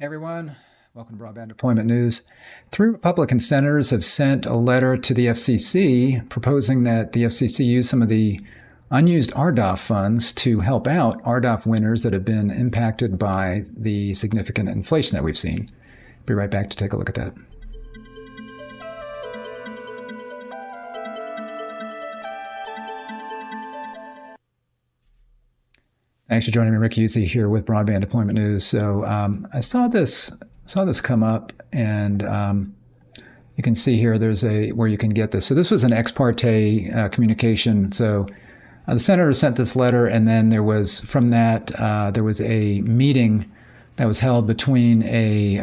Hey everyone, welcome to Broadband Deployment News. 3 Republican senators have sent a letter to the FCC proposing that the FCC use some of the unused RDOF funds to help out RDOF winners that have been impacted by the significant inflation that we've seen. Be right back to take a look at that. Thanks for joining me, Rick Usey here with Broadband Deployment News. So I saw this come up, and you can see here there's where you can get this. So this was an ex parte communication. So the senator sent this letter, and then there was from that there was a meeting that was held between a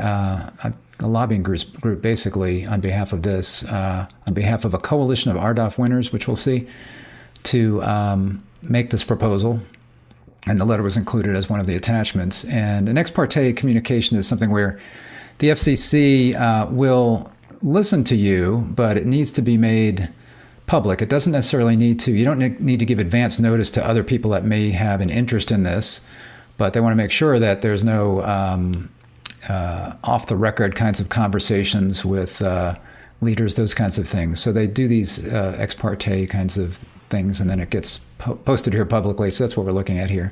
lobbying group basically on behalf of this, on behalf of a coalition of RDOF winners, which we'll see, to make this proposal. And the letter was included as one of the attachments. And an ex parte communication is something where the FCC will listen to you, but it needs to be made public. It doesn't necessarily need to, you don't need to give advance notice to other people that may have an interest in this, but they want to make sure that there's no off the record kinds of conversations with leaders, those kinds of things. So they do these ex parte kinds of things, and then it gets posted here publicly. So that's what we're looking at here.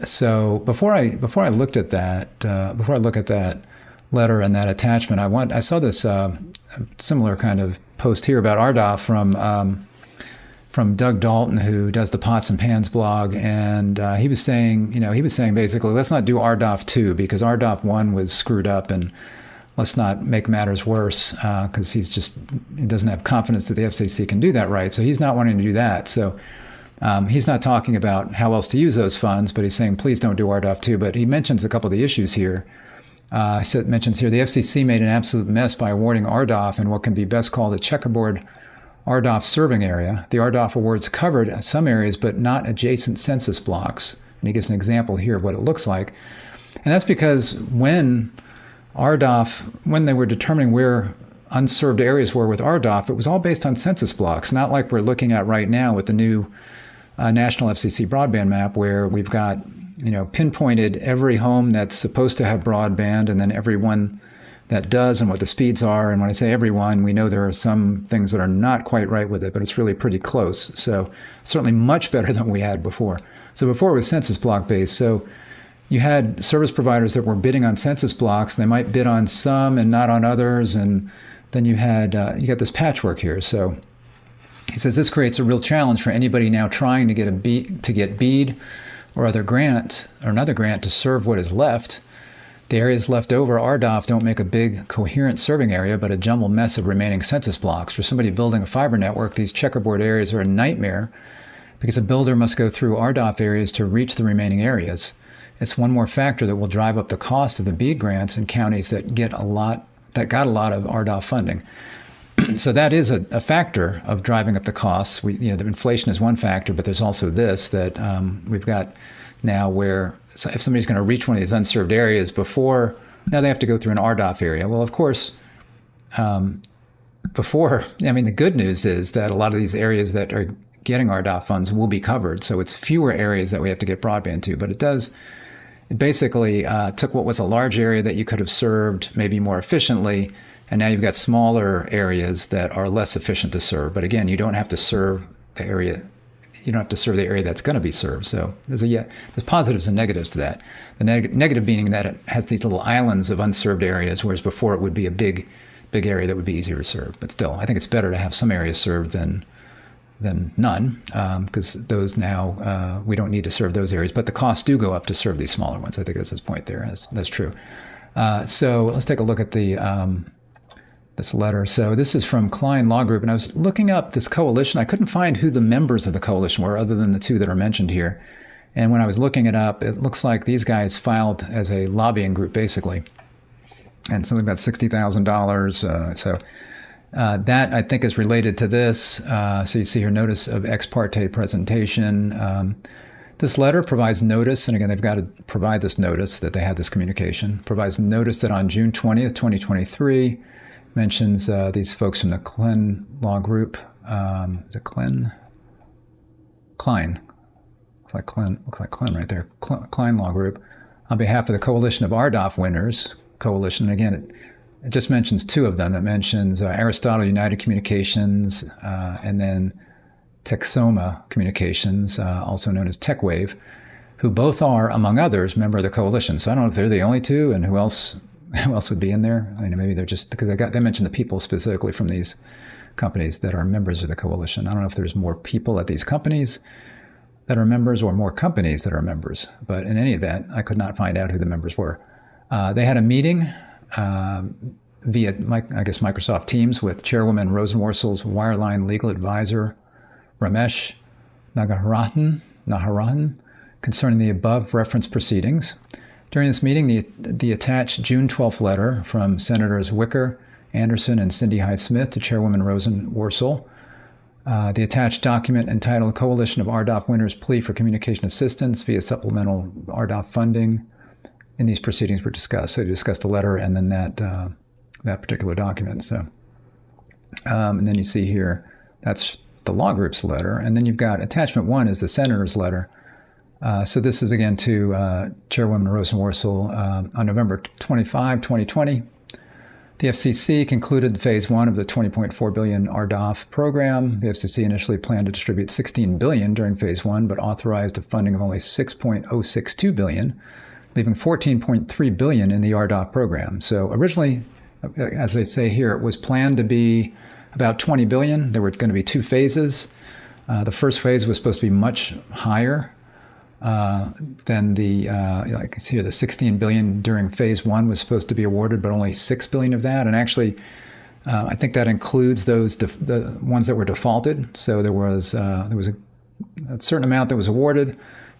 So before I looked at that, before I look at that letter and that attachment, I saw this similar kind of post here about RDOF from Doug Dalton, who does the Pots and Pans blog, and he was saying basically, let's not do RDOF 2 because RDOF 1 was screwed up, and let's not make matters worse because he doesn't have confidence that the FCC can do that right. So he's not wanting to do that. So he's not talking about how else to use those funds, but he's saying, please don't do RDOF 2. But he mentions a couple of the issues here. Mentions here, the FCC made an absolute mess by awarding RDOF in what can be best called a checkerboard RDOF serving area. The RDOF awards covered some areas, but not adjacent census blocks. And he gives an example here of what it looks like. And that's because when they were determining where unserved areas were with RDOF, it was all based on census blocks, not like we're looking at right now with the new national FCC broadband map, where we've got, pinpointed every home that's supposed to have broadband, and then everyone that does, and what the speeds are. And when I say everyone, we know there are some things that are not quite right with it, but it's really pretty close. So certainly much better than we had before. So before it was census block based. So you had service providers that were bidding on census blocks. They might bid on some and not on others. And then you got this patchwork here. So he says this creates a real challenge for anybody now trying to get BEAD or another grant to serve what is left. The areas left over, RDOF, don't make a big coherent serving area, but a jumbled mess of remaining census blocks. For somebody building a fiber network, these checkerboard areas are a nightmare because a builder must go through RDOF areas to reach the remaining areas. It's one more factor that will drive up the cost of the BEAD grants in counties that got a lot of RDOF funding. So that is a factor of driving up the costs. The inflation is one factor, but there's also this that we've got now where if somebody's going to reach one of these unserved areas now they have to go through an RDOF area. Well, of course, the good news is that a lot of these areas that are getting RDOF funds will be covered. So it's fewer areas that we have to get broadband to, but it basically took what was a large area that you could have served maybe more efficiently, and now you've got smaller areas that are less efficient to serve. But again, you don't have to serve the area. You don't have to serve the area that's going to be served. So there's positives and negatives to that. The negative being that it has these little islands of unserved areas, whereas before it would be a big area that would be easier to serve. But still, I think it's better to have some areas served than none, because those now, we don't need to serve those areas, but the costs do go up to serve these smaller ones. I think that's his point there. That's true. So let's take a look at this letter. So this is from Klein Law Group, and I was looking up this coalition. I couldn't find who the members of the coalition were other than the 2 that are mentioned here. And when I was looking it up, it looks like these guys filed as a lobbying group, basically, and something about $60,000. So that, I think, is related to this. So you see here, notice of ex parte presentation. This letter provides notice, and again, they've got to provide this notice that they had this communication, provides notice that on June 20th, 2023, mentions these folks from the Klein Law Group. Is it Klein? Klein. Looks like Klein right there. Klein Law Group. On behalf of the Coalition of RDOF Winners, Coalition, again, it just mentions two of them. It mentions Aristotle United Communications and then Texoma Communications, also known as TechWave, who both are, among others, member of the coalition. So I don't know if they're the only two, and who else would be in there. I mean, maybe they're just, because they mentioned the people specifically from these companies that are members of the coalition. I don't know if there's more people at these companies that are members or more companies that are members. But in any event, I could not find out who the members were. They had a meeting via, I guess, Microsoft Teams with Chairwoman Rosenworcel's wireline legal advisor, Ramesh Naharajan, concerning the above referenced proceedings. During this meeting, the attached June 12th letter from Senators Wicker, Anderson, and Cindy Hyde-Smith to Chairwoman Rosenworcel, the attached document entitled Coalition of RDOF Winners Plea for Communication Assistance via Supplemental RDOF Funding in these proceedings were discussed. So they discussed the letter and then that particular document. So, and then you see here, that's the law group's letter. And then you've got attachment 1 is the senator's letter. So this is again to Chairwoman Rosenworcel on November 25, 2020. The FCC concluded phase 1 of the $20.4 billion RDOF program. The FCC initially planned to distribute $16 billion during phase 1, but authorized a funding of only $6.062 billion, leaving $14.3 billion in the RDOF program. So originally, as they say here, it was planned to be about $20 billion. There were going to be 2 phases. The first phase was supposed to be much higher than the, like here, the $16 billion during phase 1 was supposed to be awarded, but only $6 billion of that. And actually, I think that includes those the ones that were defaulted. So there was a certain amount that was awarded,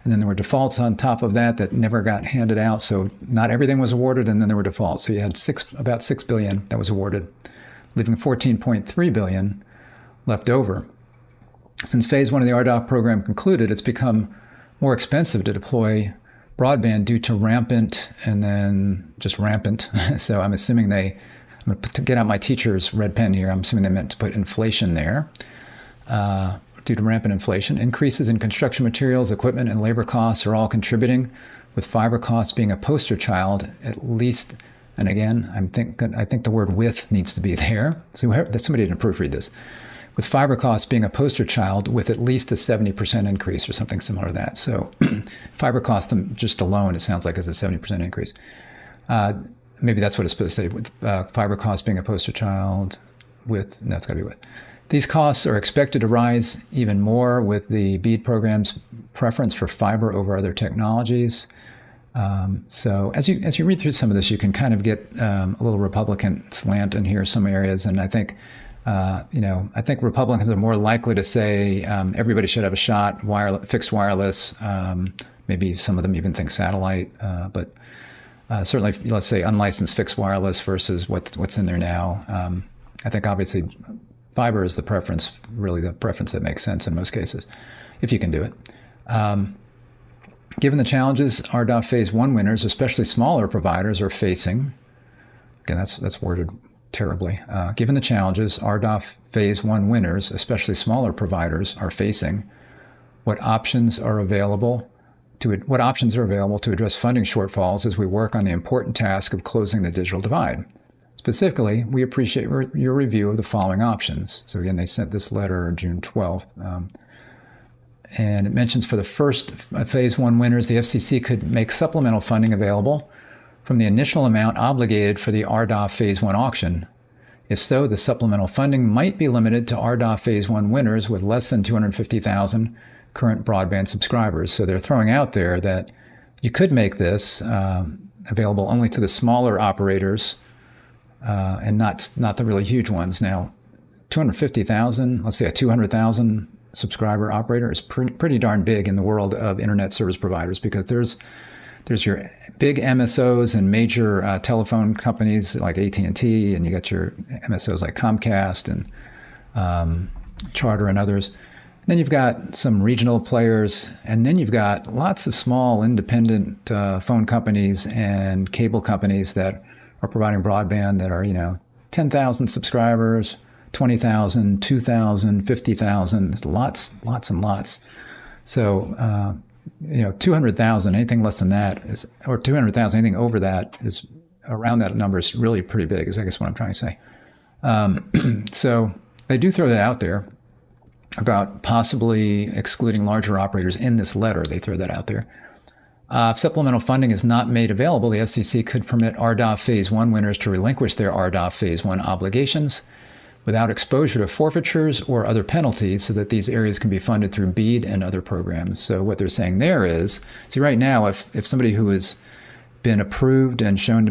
and then there were defaults on top of that never got handed out. So not everything was awarded, and then there were defaults. So you had about $6 billion that was awarded, leaving $14.3 billion left over. Since phase 1 of the RDOF program concluded, it's become more expensive to deploy broadband due to rampant and then just rampant. So I'm assuming I'm going to get out my teacher's red pen here. I'm assuming they meant to put inflation there. Due to rampant inflation, increases in construction materials, equipment, and labor costs are all contributing, with fiber costs being a poster child, at least. And again, I think the word with needs to be there. So somebody didn't proofread this. With fiber costs being a poster child with at least a 70% increase or something similar to that. So fiber costs just alone, it sounds like, is a 70% increase. Maybe that's what it's supposed to say, with fiber costs being a poster child with, no, it's got to be with. These costs are expected to rise even more with the BEAD program's preference for fiber over other technologies. So as you read through some of this, you can kind of get a little Republican slant in here, some areas, and I think I think Republicans are more likely to say everybody should have a shot, fixed wireless. Maybe some of them even think satellite, but certainly, let's say unlicensed fixed wireless versus what's in there now. I think obviously fiber is the preference, really the preference that makes sense in most cases, if you can do it. Given the challenges RDOF Phase 1 winners, especially smaller providers, are facing, again, that's worded terribly. Given the challenges RDOF Phase 1 winners, especially smaller providers, are facing, what options are available to address funding shortfalls as we work on the important task of closing the digital divide? Specifically, we appreciate your review of the following options. So again, they sent this letter June 12th. And it mentions for the first Phase 1 winners, the FCC could make supplemental funding available from the initial amount obligated for the RDOF Phase 1 auction. If so, the supplemental funding might be limited to RDOF Phase 1 winners with less than 250,000 current broadband subscribers. So they're throwing out there that you could make this available only to the smaller operators and not the really huge ones. Now, 250,000, let's say a 200,000 subscriber operator is pretty darn big in the world of internet service providers, because there's your big MSOs and major telephone companies like AT&T, and you got your MSOs like Comcast and Charter and others. And then you've got some regional players, and then you've got lots of small independent phone companies and cable companies that are providing broadband that are, 10,000 subscribers, 20,000, 2,000, 50,000, lots and lots. So 200,000, anything less than that is, or 200,000, anything over that is around that number is really pretty big, is I guess what I'm trying to say. So they do throw that out there about possibly excluding larger operators in this letter. They throw that out there. If supplemental funding is not made available, the FCC could permit RDOF Phase 1 winners to relinquish their RDOF Phase 1 obligations without exposure to forfeitures or other penalties, so that these areas can be funded through BEAD and other programs. So what they're saying there is, see, right now, if somebody who has been approved and shown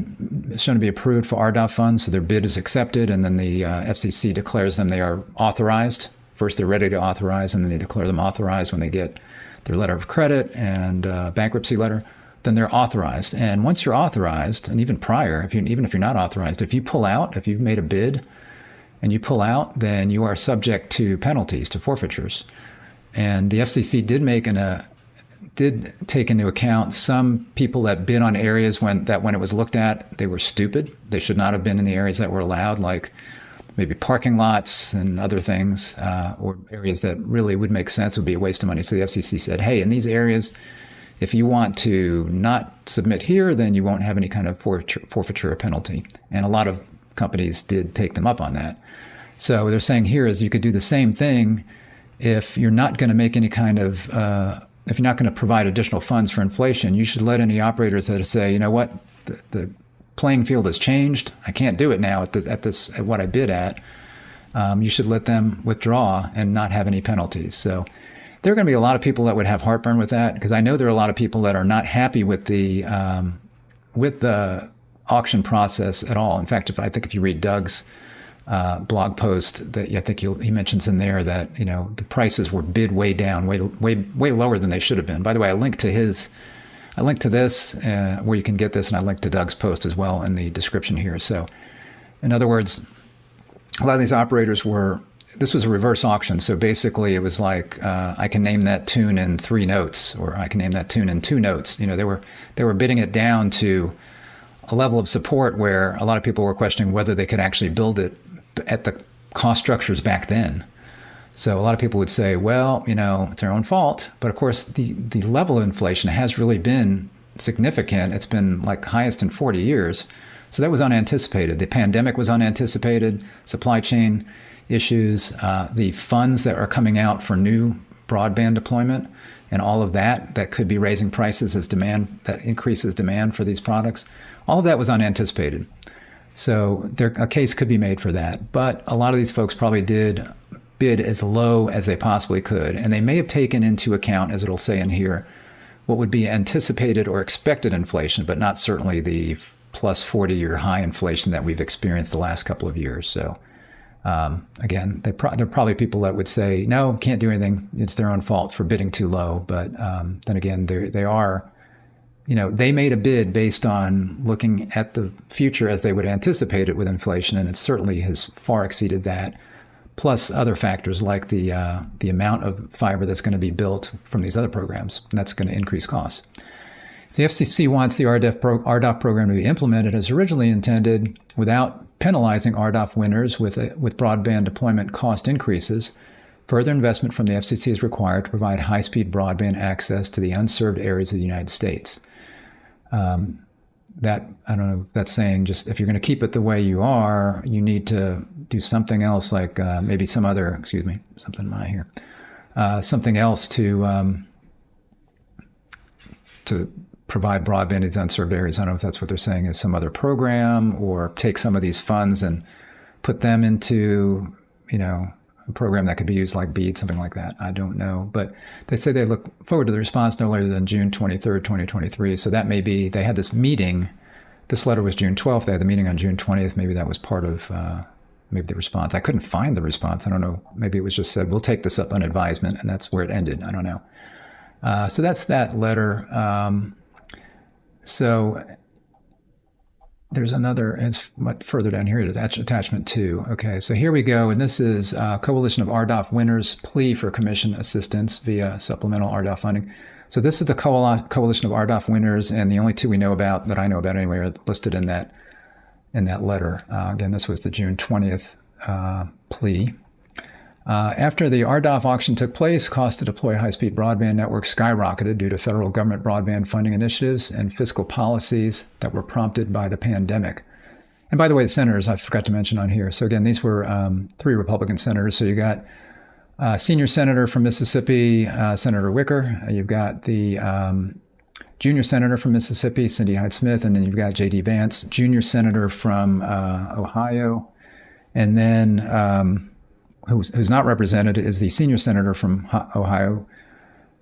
to be approved for RDOF funds, so their bid is accepted, and then the FCC declares them they are authorized. First, they're ready to authorize, and then they declare them authorized when they get their letter of credit and bankruptcy letter. Then they're authorized. And once you're authorized, and even prior, even if you're not authorized, if you pull out, if you've made a bid and you pull out, then you are subject to penalties, to forfeitures. And the FCC did take into account some people that bid on areas when it was looked at, they were stupid. They should not have been in the areas that were allowed, like maybe parking lots and other things, or areas that really would make sense, would be a waste of money. So the FCC said, hey, in these areas, if you want to not submit here, then you won't have any kind of forfeiture or penalty. And a lot of companies did take them up on that. So they're saying here is you could do the same thing if you're not going to make any kind of, if you're not going to provide additional funds for inflation. You should let any operators that say, you know what, the playing field has changed. I can't do it now at what I bid at. You should let them withdraw and not have any penalties. So there are going to be a lot of people that would have heartburn with that, because I know there are a lot of people that are not happy with the auction process at all. In fact, I think if you read Doug's blog post, that I think he mentions in there that the prices were bid way down, way lower than they should have been. By the way, I linked to this where you can get this, and I linked to Doug's post as well in the description here. So, in other words, a lot of these operators this was a reverse auction. So basically, it was like I can name that tune in 3 notes, or I can name that tune in 2 notes. They were bidding it down to a level of support where a lot of people were questioning whether they could actually build it at the cost structures back then. So a lot of people would say, well, it's their own fault. But of course, the level of inflation has really been significant. It's been like highest in 40 years. So that was unanticipated. The pandemic was unanticipated, supply chain issues, the funds that are coming out for new broadband deployment, and all of that could be raising prices as demand, that increases demand for these products. All of that was unanticipated. So a case could be made for that. But a lot of these folks probably did bid as low as they possibly could. And they may have taken into account, as it'll say in here, what would be anticipated or expected inflation, but not certainly the plus 40-year high inflation that we've experienced the last couple of years. So again, there are probably people that would say, no, can't do anything. It's their own fault for bidding too low. But then again, they are, they made a bid based on looking at the future as they would anticipate it with inflation, and it certainly has far exceeded that, plus other factors like the amount of fiber that's going to be built from these other programs, and that's going to increase costs. If the FCC wants the RDOF program to be implemented as originally intended without penalizing RDOF winners with broadband deployment cost increases, further investment from the FCC is required to provide high-speed broadband access to the unserved areas of the United States. That, I don't know, that's saying just if you're going to keep it the way you are, you need to do something else, like maybe something else to provide broadband in these unserved areas. I don't know if that's what they're saying, is some other program, or take some of these funds and put them into, a program that could be used like BEAD, something like that. I don't know. But they say they look forward to the response no later than June 23rd, 2023. So that may be, they had this meeting. This letter was June 12th. They had the meeting on June 20th. Maybe that was part of maybe the response. I couldn't find the response. I don't know. Maybe it was just said, we'll take this up on advisement, and that's where it ended. I don't know. So that's that letter. So there's another, it's much further down here. It is attachment 2. Okay, so here we go. And this is Coalition of RDOF Winners' plea for commission assistance via supplemental RDOF funding. So this is the Coalition of RDOF Winners, and the only 2 we know about, that I know about anyway, are listed in that letter. Again, this was the June 20th plea. After the RDOF auction took place, costs to deploy high-speed broadband networks skyrocketed due to federal government broadband funding initiatives and fiscal policies that were prompted by the pandemic. And by the way, the senators, I forgot to mention on here. So again, these were 3 Republican senators. So you got senior senator from Mississippi, Senator Wicker. You've got the junior senator from Mississippi, Cindy Hyde-Smith. And then you've got J.D. Vance, junior senator from Ohio. And then who's not represented is the senior senator from Ohio,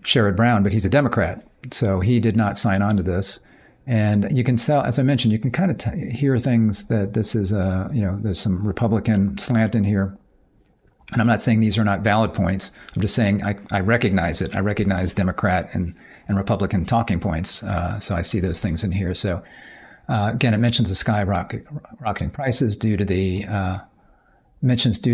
Sherrod Brown, but he's a Democrat. So he did not sign on to this. And you can tell, as I mentioned, you can kind of hear things that this is, there's some Republican slant in here. And I'm not saying these are not valid points. I'm just saying I recognize it. I recognize Democrat and Republican talking points. So I see those things in here. So again, it mentions the skyrocketing prices due to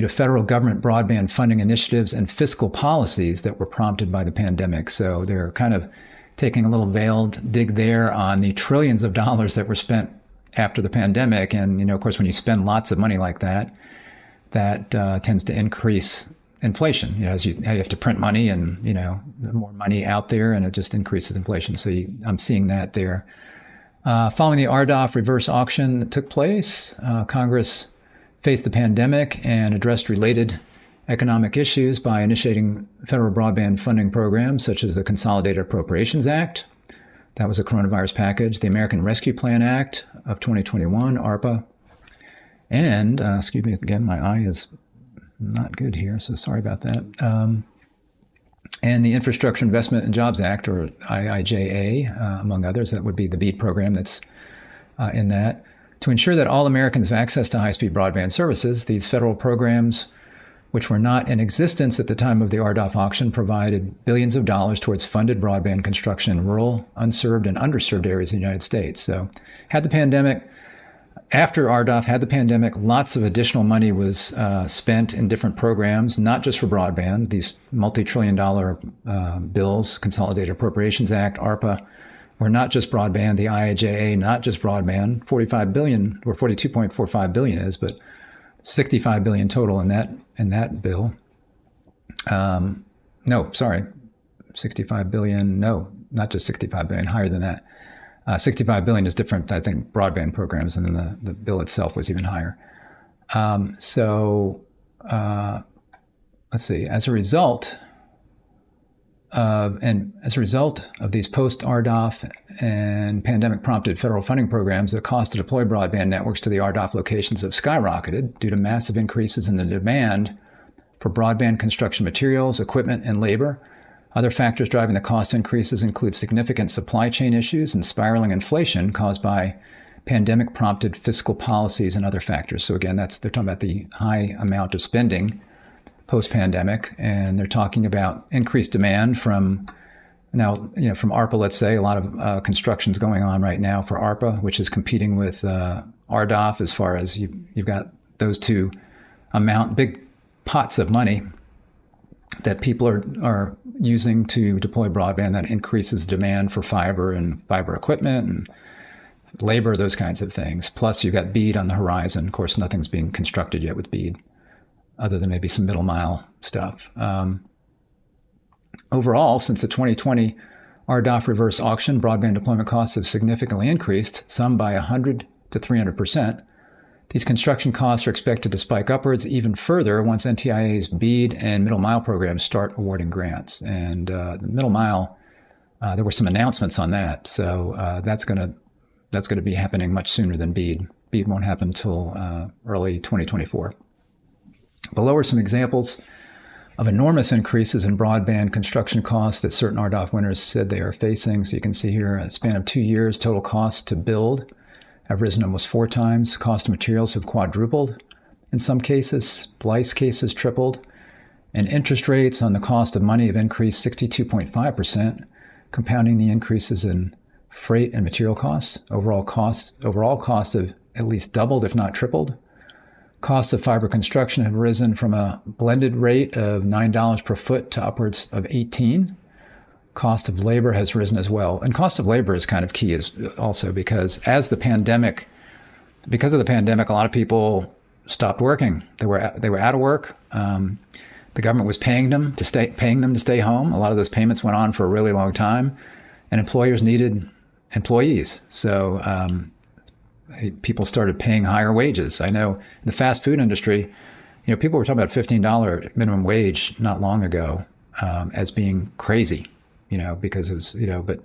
federal government broadband funding initiatives and fiscal policies that were prompted by the pandemic. So they're kind of taking a little veiled dig there on the trillions of dollars that were spent after the pandemic. And, of course, when you spend lots of money like that, that tends to increase inflation. As you have to print money and, more money out there, and it just increases inflation. So I'm seeing that there. Following the RDOF reverse auction that took place, Congress faced the pandemic and addressed related economic issues by initiating federal broadband funding programs such as the Consolidated Appropriations Act. That was a coronavirus package. The American Rescue Plan Act of 2021, ARPA. And, excuse me, again, my eye is not good here, so sorry about that. And the Infrastructure Investment and Jobs Act, or IIJA, among others. That would be the BEAD program that's in that. To ensure that all Americans have access to high-speed broadband services, these federal programs, which were not in existence at the time of the RDOF auction, provided billions of dollars towards funded broadband construction in rural, unserved, and underserved areas of the United States. So after RDOF had the pandemic, lots of additional money was spent in different programs, not just for broadband. These multi-trillion-dollar bills, Consolidated Appropriations Act, ARPA, were not just broadband. The IIJA, not just broadband. 45 billion, or 42.45 billion is, but 65 billion total in that bill. 65 billion. No, not just 65 billion, higher than that. 65 billion is different, I think, broadband programs, and then the bill itself was even higher. Let's see. As a result of these post-RDOF and pandemic-prompted federal funding programs, the cost to deploy broadband networks to the RDOF locations have skyrocketed due to massive increases in the demand for broadband construction materials, equipment, and labor. Other factors driving the cost increases include significant supply chain issues and spiraling inflation caused by pandemic-prompted fiscal policies and other factors. So again, they're talking about the high amount of spending post-pandemic, and they're talking about increased demand from ARPA, let's say. A lot of construction's going on right now for ARPA, which is competing with RDOF as far as you've got those two big pots of money that people are using to deploy broadband that increases demand for fiber and fiber equipment and labor, those kinds of things. Plus, you've got BEAD on the horizon. Of course, nothing's being constructed yet with BEAD, other than maybe some middle mile stuff. Overall, since the 2020 RDOF reverse auction, broadband deployment costs have significantly increased, some by 100 to 300%. These construction costs are expected to spike upwards even further once NTIA's BEAD and middle mile programs start awarding grants. And the middle mile, there were some announcements on that. So that's going to be happening much sooner than BEAD. BEAD won't happen until early 2024. Below are some examples of enormous increases in broadband construction costs that certain RDOF winners said they are facing. So you can see here, a span of 2 years, total costs to build have risen almost 4 times. Cost of materials have quadrupled. In some cases, splice cases tripled. And interest rates on the cost of money have increased 62.5%, compounding the increases in freight and material costs. Overall costs have at least doubled, if not tripled. Costs of fiber construction have risen from a blended rate of $9 per foot to upwards of $18. Cost of labor has risen as well. And cost of labor is kind of key also because because of the pandemic, a lot of people stopped working. They were out of work. the government was paying them to stay home. A lot of those payments went on for a really long time, and employers needed employees. So people started paying higher wages. I know in the fast food industry, people were talking about $15 minimum wage not long ago as being crazy, because it was, but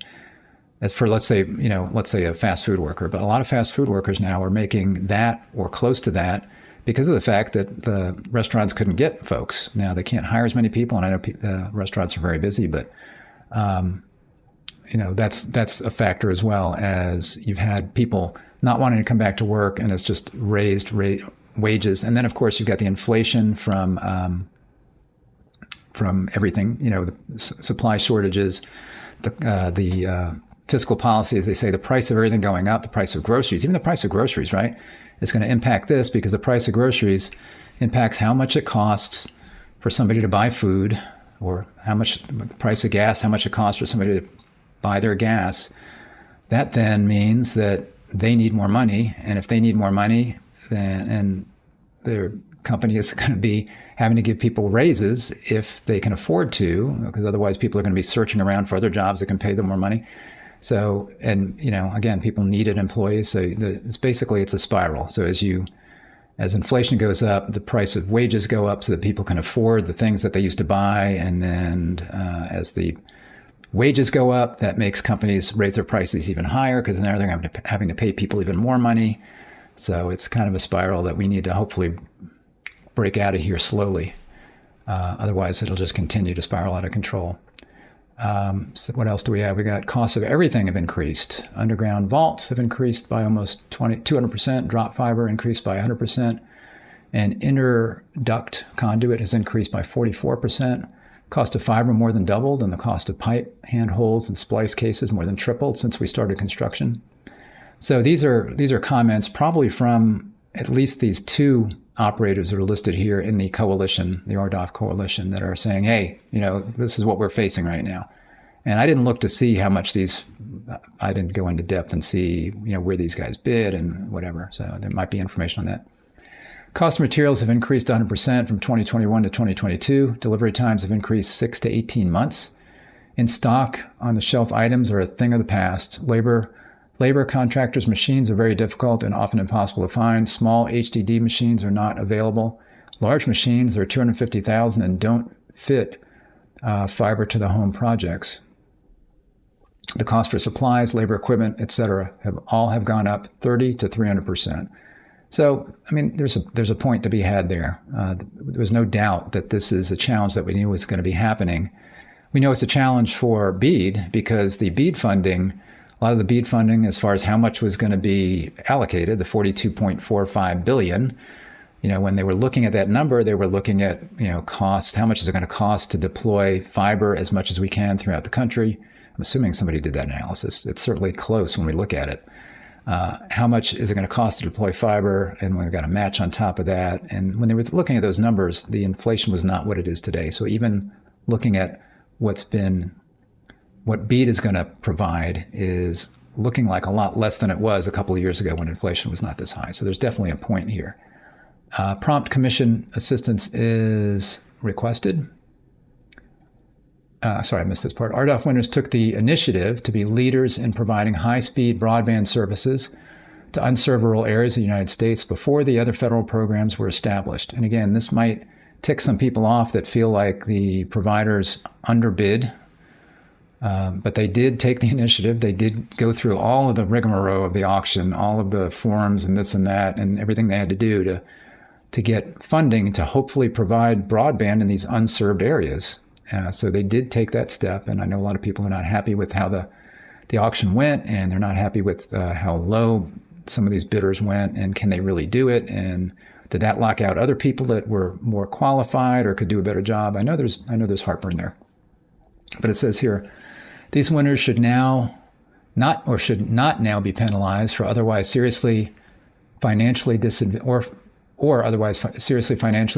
for let's say a fast food worker, but a lot of fast food workers now are making that or close to that because of the fact that the restaurants couldn't get folks. Now they can't hire as many people, and I know the restaurants are very busy, but that's a factor as well, as you've had people not wanting to come back to work, and it's just raised wages. And then of course you've got the inflation from everything, the supply shortages, the fiscal policy, as they say, the price of everything going up, the price of groceries, even the price of groceries, right, is going to impact this, because the price of groceries impacts how much it costs for somebody to buy food, or how much price of gas, how much it costs for somebody to buy their gas. That then means that they need more money, and if they need more money, and their company is going to be having to give people raises if they can afford to, because otherwise people are going to be searching around for other jobs that can pay them more money. So, and again, people needed employees. So it's a spiral. So as inflation goes up, the price of wages go up so that people can afford the things that they used to buy. And then as the wages go up, that makes companies raise their prices even higher, because now they're having to pay people even more money. So it's kind of a spiral that we need to hopefully break out of here slowly. Otherwise, it'll just continue to spiral out of control. So what else do we have? We got costs of everything have increased. Underground vaults have increased by almost 200%. Drop fiber increased by 100%. And interduct conduit has increased by 44%. Cost of fiber more than doubled, and the cost of pipe, handholds, and splice cases more than tripled since we started construction. So these are comments probably from at least these two operators that are listed here in the coalition, the RDOF coalition, that are saying, hey, this is what we're facing right now. And I didn't look to see how much I didn't go into depth and see, where these guys bid and whatever. So there might be information on that. Cost of materials have increased 100% from 2021 to 2022. Delivery times have increased 6 to 18 months. In stock on the shelf items are a thing of the past. Labor contractors' machines are very difficult and often impossible to find. Small HDD machines are not available. Large machines are $250,000 and don't fit fiber to the home projects. The cost for supplies, labor, equipment, etc. have gone up 30 to 300%. So, there's a point to be had there. There was no doubt that this is a challenge that we knew was going to be happening. We know it's a challenge for BEAD, because the BEAD funding, a lot of the BEAD funding, as far as how much was going to be allocated, the $42.45 billion, when they were looking at that number, they were looking at, cost, how much is it going to cost to deploy fiber as much as we can throughout the country. I'm assuming somebody did that analysis. It's certainly close when we look at it. How much is it going to cost to deploy fiber? And we've got a match on top of that. And when they were looking at those numbers, the inflation was not what it is today. So even looking at what BEAD is going to provide is looking like a lot less than it was a couple of years ago when inflation was not this high. So there's definitely a point here. Prompt commission assistance is requested. Sorry, I missed this part. RDOF Winners took the initiative to be leaders in providing high-speed broadband services to unserved rural areas of the United States before the other federal programs were established. And again, this might tick some people off that feel like the providers underbid, but they did take the initiative. They did go through all of the rigmarole of the auction, all of the forms and this and that, and everything they had to do to get funding to hopefully provide broadband in these unserved areas. So they did take that step, and I know a lot of people are not happy with how the auction went, and they're not happy with how low some of these bidders went, and can they really do it, and did that lock out other people that were more qualified or could do a better job? I know there's heartburn there, but it says here, these winners should not now be penalized for otherwise seriously financially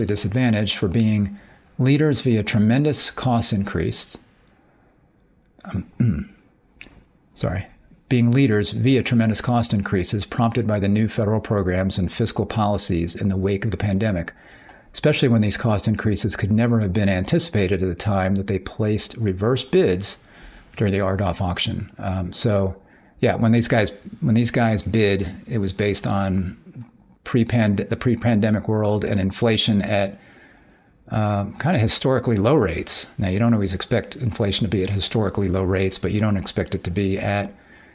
disadvantaged for being leaders via tremendous cost increase. Being leaders via tremendous cost increases prompted by the new federal programs and fiscal policies in the wake of the pandemic. especially when these cost increases could never have been anticipated at the time that they placed reverse bids during the RDOF auction. When these guys bid, it was based on the pre-pandemic world and inflation at kind of historically low rates. Now, you don't always expect inflation to be at historically low rates, but you don't expect it to be at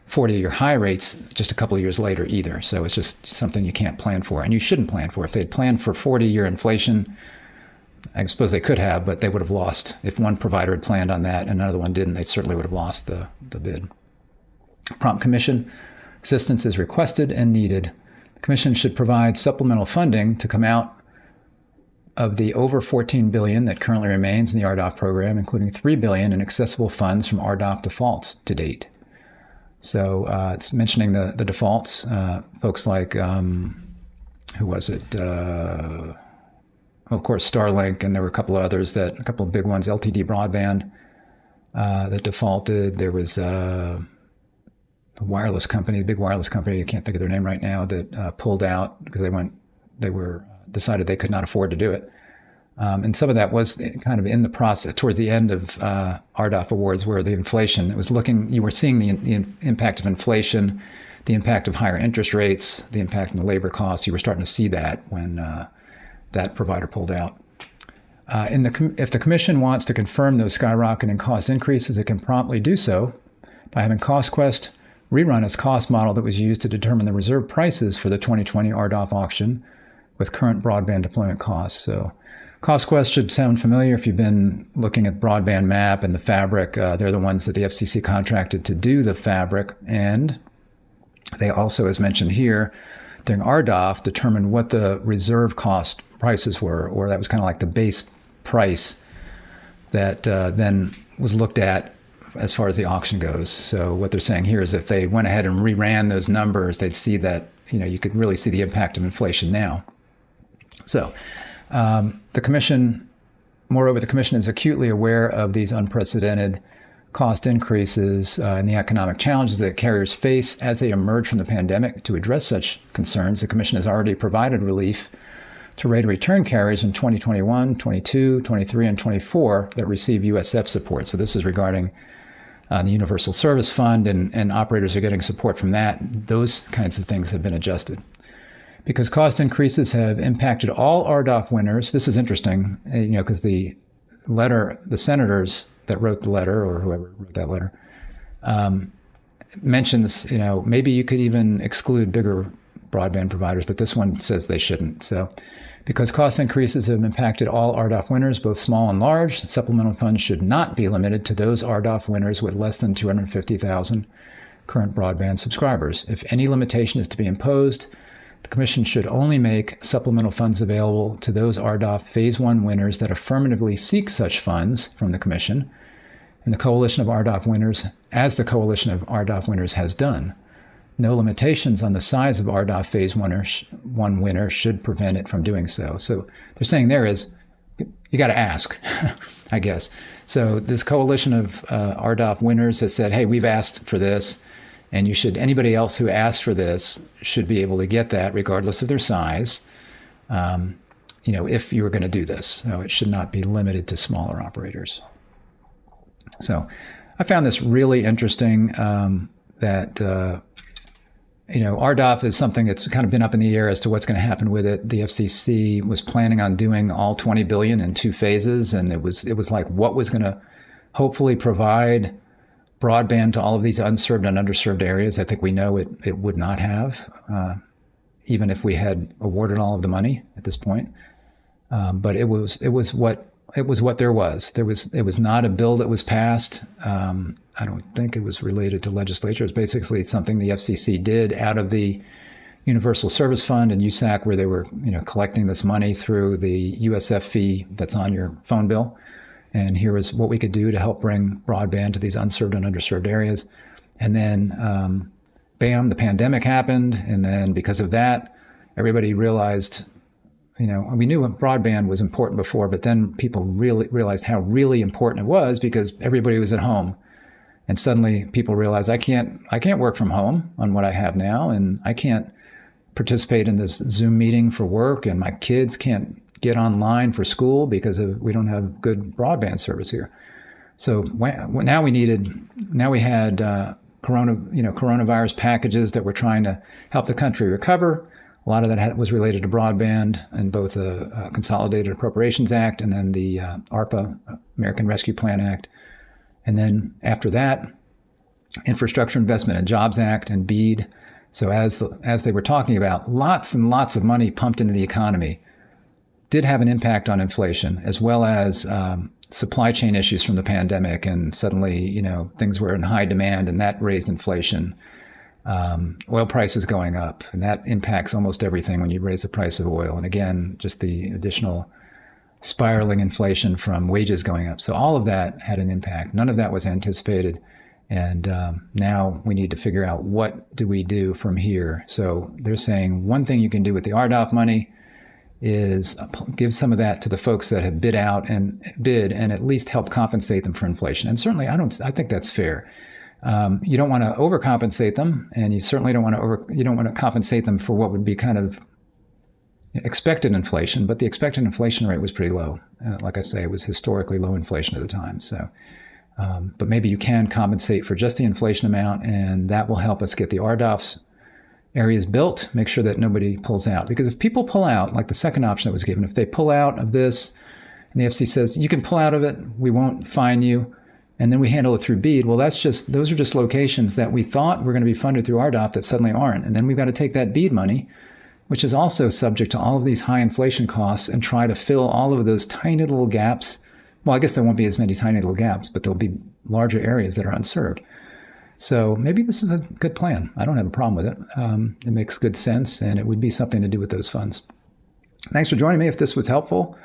40-year high rates just a couple of years later either. So it's just something you can't plan for, and you shouldn't plan for. If they'd planned for 40-year inflation, I suppose they could have, but they would have lost. If one provider had planned on that and another one didn't, they certainly would have lost the bid. Prompt commission assistance is requested and needed. The commission should provide supplemental funding to come out of the over $14 billion that currently remains in the RDOF program, including $3 billion in accessible funds from RDOF defaults to date. So it's mentioning the defaults. Folks like, who was it? Of course, Starlink, and there were a couple of others, a couple of big ones, LTD Broadband, that defaulted. There was the wireless company, the big wireless company, I can't think of their name right now, that pulled out because they decided they could not afford to do it. And some of that was kind of in the process toward the end of RDOF awards, where the inflation, you were seeing the impact of inflation, the impact of higher interest rates, the impact on the labor costs. You were starting to see that when that provider pulled out. If the commission wants to confirm those skyrocketing cost increases, it can promptly do so by having CostQuest rerun its cost model that was used to determine the reserve prices for the 2020 RDOF auction with current broadband deployment costs. So CostQuest should sound familiar if you've been looking at Broadband Map and the Fabric. They're the ones that the FCC contracted to do the Fabric. And they also, as mentioned here, during RDOF, determined what the reserve cost prices were, or that was kind of like the base price that then was looked at as far as the auction goes. So what they're saying here is if they went ahead and reran those numbers, they'd see that, you could really see the impact of inflation now. So the commission is acutely aware of these unprecedented cost increases and the economic challenges that carriers face as they emerge from the pandemic. To address such concerns, the commission has already provided relief to rate of return carriers in 2021, 22, 23, and 24 that receive USF support. So this is regarding the Universal Service Fund, and operators are getting support from that. Those kinds of things have been adjusted. Because cost increases have impacted all RDOF winners, this is interesting, because the senators that wrote the letter, or whoever wrote that letter, mentions, maybe you could even exclude bigger broadband providers, but this one says they shouldn't. So because cost increases have impacted all RDOF winners, both small and large, supplemental funds should not be limited to those RDOF winners with less than 250,000 current broadband subscribers. If any limitation is to be imposed, the Commission should only make supplemental funds available to those RDOF Phase 1 winners that affirmatively seek such funds from the Commission, and the Coalition of RDOF Winners, as the Coalition of RDOF Winners has done. No limitations on the size of RDOF Phase 1 winner should prevent it from doing so. So they're saying there is, you got to ask, I guess. So this Coalition of RDOF Winners has said, hey, we've asked for this, and anybody else who asks for this should be able to get that regardless of their size, if you were going to do this. So it should not be limited to smaller operators. So I found this really interesting that RDOF is something that's kind of been up in the air as to what's going to happen with it. The FCC was planning on doing all $20 billion in 2 phases, and it was like what was going to hopefully provide broadband to all of these unserved and underserved areas. I think we know it would not have, even if we had awarded all of the money at this point. But it was what there was. It was not a bill that was passed. I don't think it was related to legislature. It's basically something the FCC did out of the Universal Service Fund and USAC, where they were collecting this money through the USF fee that's on your phone bill. And here was what we could do to help bring broadband to these unserved and underserved areas. And then, bam, the pandemic happened. And then because of that, everybody realized, we knew broadband was important before, but then people really realized how really important it was because everybody was at home. And suddenly people realize I can't work from home on what I have now, and I can't participate in this Zoom meeting for work, and my kids can't get online for school because we don't have good broadband service here. So now we had coronavirus packages that were trying to help the country recover. A lot of that was related to broadband and both the Consolidated Appropriations Act and then the ARPA, American Rescue Plan Act. And then after that, Infrastructure Investment and Jobs Act and BEAD. So as they were talking about, lots and lots of money pumped into the economy did have an impact on inflation, as well as supply chain issues from the pandemic. And suddenly, things were in high demand, and that raised inflation. Oil prices going up, and that impacts almost everything when you raise the price of oil. And again, just the additional spiraling inflation from wages going up. So all of that had an impact. None of that was anticipated. And now we need to figure out, what do we do from here? So they're saying one thing you can do with the RDOF money is give some of that to the folks that have bid and at least help compensate them for inflation. And certainly I think that's fair. You don't want to overcompensate them, and you certainly don't want to compensate them for what would be kind of expected inflation, but the expected inflation rate was pretty low. Like I say, it was historically low inflation at the time. So, but maybe you can compensate for just the inflation amount, and that will help us get the RDOF's areas built, make sure that nobody pulls out. Because if people pull out, like the second option that was given, if they pull out of this, and the FCC says, you can pull out of it, we won't fine you, and then we handle it through BEAD, well, those are just locations that we thought were going to be funded through RDOF that suddenly aren't. And then we've got to take that BEAD money, which is also subject to all of these high inflation costs, and try to fill all of those tiny little gaps. Well, I guess there won't be as many tiny little gaps, but there'll be larger areas that are unserved. So maybe this is a good plan. I don't have a problem with it. It makes good sense, and it would be something to do with those funds. Thanks for joining me. If this was helpful,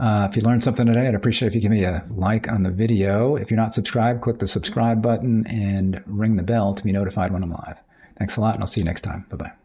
if you learned something today, I'd appreciate if you give me a like on the video. If you're not subscribed, click the subscribe button and ring the bell to be notified when I'm live. Thanks a lot, and I'll see you next time. Bye-bye.